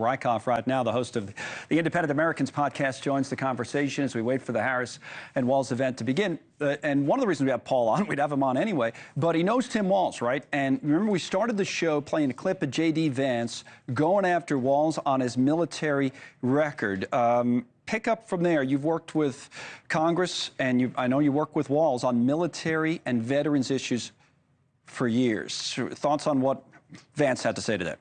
Rieckhoff right now, the host of the Independent Americans podcast, joins the conversation as we wait for the Harris and Walz event to begin. And one of the reasons we have Paul on, we'd have him on anyway, but he knows Tim Walz, right? And remember, we started the show playing a clip of J.D. Vance going after Walz on his military record. Pick up from there. You've worked with Congress, and I know you work with Walz on military and veterans issues for years. Thoughts on what Vance had to say today?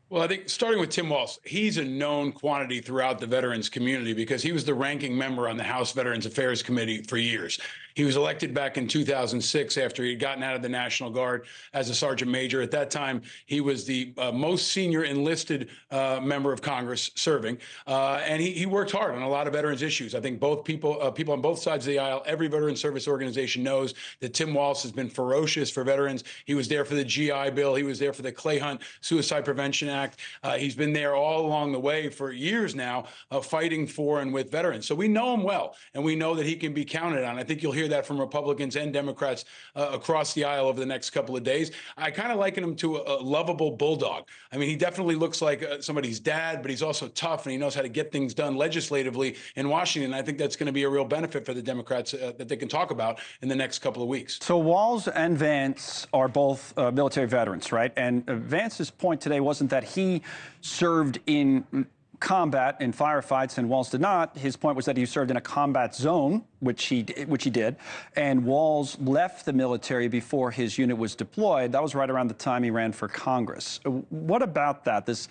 Well, I think starting with Tim Walz, he's a known quantity throughout the veterans community because he was the ranking member on the House Veterans Affairs Committee for years. He was elected back in 2006 after he'd gotten out of the National Guard as a sergeant major. At that time, he was the most senior enlisted member of Congress serving, and he worked hard on a lot of veterans issues. I think both people on both sides of the aisle, every veteran service organization knows that Tim Walz has been ferocious for veterans. He was there for the GI Bill. He was there for the Clay Hunt Suicide Prevention Act. He's been there all along the way for years now, fighting for and with veterans. So we know him well, and we know that he can be counted on. I think you'll hear that from Republicans and Democrats across the aisle over the next couple of days. I kind of liken him to a lovable bulldog. I mean, he definitely looks like somebody's dad, but he's also tough, and he knows how to get things done legislatively in Washington. I think that's going to be a real benefit for the Democrats that they can talk about in the next couple of weeks. So Walz and Vance are both military veterans, right? And Vance's point today wasn't that he served in combat in firefights and Walz did not. His point was that he served in a combat zone, which he did, and Walz left the military before his unit was deployed. That was right around the time he ran for Congress. What about that, this,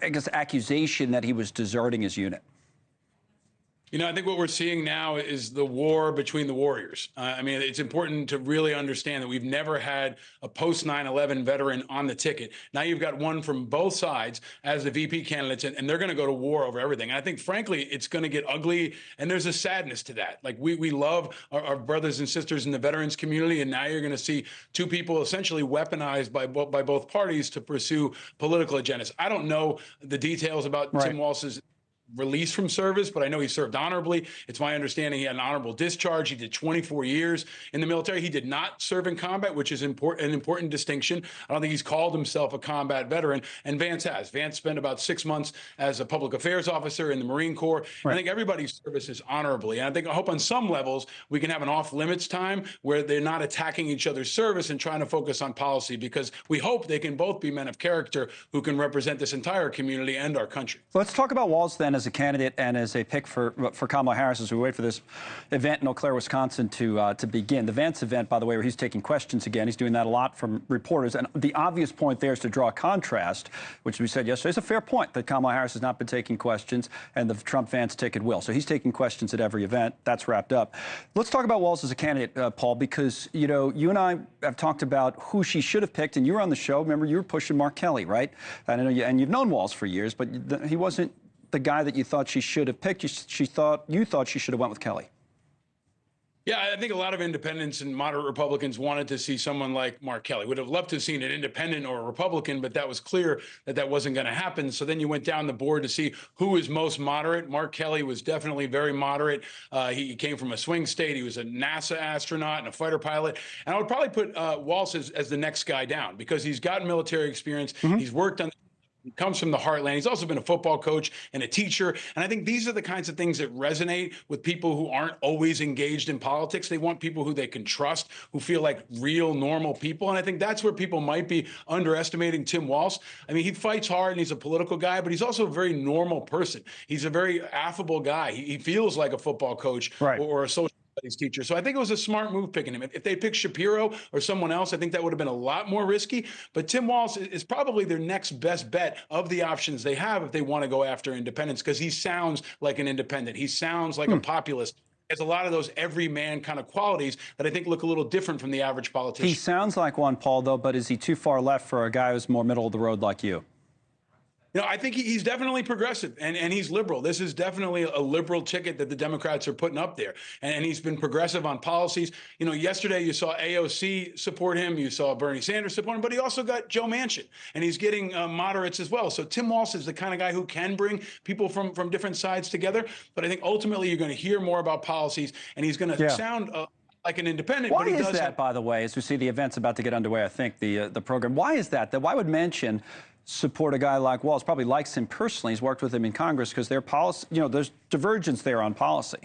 I guess, accusation that he was deserting his unit? You know, I think what we're seeing now is the war between the warriors. I mean, it's important to really understand that we've never had a post 9/11 veteran on the ticket. Now you've got one from both sides as the VP candidates, and they're going to go to war over everything. And I think, frankly, it's going to get ugly, and there's a sadness to that. Like, we love our brothers and sisters in the veterans community, and now you're going to see two people essentially weaponized by both parties to pursue political agendas. I don't know the details about Tim Walz's released from service, but I know he served honorably. It's my understanding he had an honorable discharge. He did 24 years in the military. He did not serve in combat, which is an important distinction. I don't think he's called himself a combat veteran, and Vance has. Vance spent about 6 months as a public affairs officer in the Marine Corps. Right. I think everybody's services honorably, and I hope on some levels we can have an off-limits time where they're not attacking each other's service and trying to focus on policy, because we hope they can both be men of character who can represent this entire community and our country. Let's talk about Walz then as a candidate and as a pick for Kamala Harris as we wait for this event in Eau Claire, Wisconsin to begin. The Vance event, by the way, where he's taking questions again. He's doing that a lot from reporters. And the obvious point there is to draw a contrast, which we said yesterday is a fair point, that Kamala Harris has not been taking questions and the Trump-Vance ticket will. So he's taking questions at every event. That's wrapped up. Let's talk about Walz as a candidate, Paul, because, you know, you and I have talked about who she should have picked, and you were on the show. Remember, you were pushing Mark Kelly, right? I know you, and you've known Walz for years, but he wasn't the guy that you thought she should have picked. You thought she should have went with Kelly. Yeah, I think a lot of independents and moderate Republicans wanted to see someone like Mark Kelly. Would have loved to have seen an independent or a Republican, but that was clear that that wasn't going to happen. So then you went down the board to see who is most moderate. Mark Kelly was definitely very moderate. He came from a swing state. He was a NASA astronaut and a fighter pilot. And I would probably put Walz as the next guy down, because he's got military experience. He's worked on. He comes from the heartland. He's also been a football coach and a teacher. And I think these are the kinds of things that resonate with people who aren't always engaged in politics. They want people who they can trust, who feel like real, normal people. And I think that's where people might be underestimating Tim Walz. I mean, he fights hard and he's a political guy, but he's also a very normal person. He's a very affable guy. He feels like a football coach or a social studies teacher. So I think it was a smart move picking him. If they picked Shapiro or someone else, I think that would have been a lot more risky. But Tim Walz is probably their next best bet of the options they have if they want to go after independents, because he sounds like an independent. He sounds like a populist. Has a lot of those everyman kind of qualities that I think look a little different from the average politician. He sounds like one, Paul, though, but is he too far left for a guy who's more middle of the road like you? You know, I think he's definitely progressive and he's liberal. This is definitely a liberal ticket that the Democrats are putting up there. And he's been progressive on policies. You know, yesterday you saw AOC support him. You saw Bernie Sanders support him, but he also got Joe Manchin, and he's getting moderates as well. So Tim Walz is the kind of guy who can bring people from different sides together. But I think ultimately you're going to hear more about policies, and he's going to sound like an independent. Why is that, by the way, as we see the events about to get underway, I think, the program? Why is that? Why would Manchin support a guy like Walz, probably likes him personally. He's worked with him in Congress because their policy, there's divergence there on policy.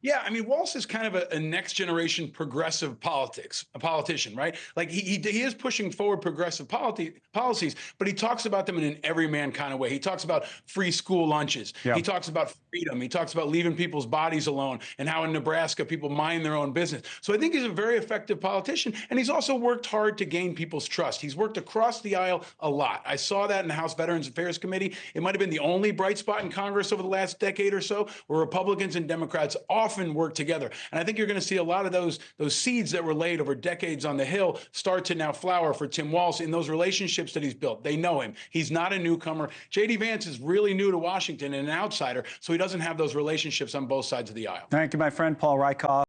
Yeah, I mean, Walz is kind of a next generation progressive a politician, right? Like he is pushing forward progressive policies, but he talks about them in an everyman kind of way. He talks about free school lunches. Yeah. He talks about freedom. He talks about leaving people's bodies alone and how in Nebraska people mind their own business. So I think he's a very effective politician, and he's also worked hard to gain people's trust. He's worked across the aisle a lot. I saw that in the House Veterans Affairs Committee. It might have been the only bright spot in Congress over the last decade or so where Republicans and Democrats often work together. And I think you're going to see a lot of those seeds that were laid over decades on the Hill start to now flower for Tim Walz in those relationships that he's built. They know him. He's not a newcomer. J.D. Vance is really new to Washington and an outsider, so he doesn't have those relationships on both sides of the aisle. Thank you, my friend Paul Rieckhoff.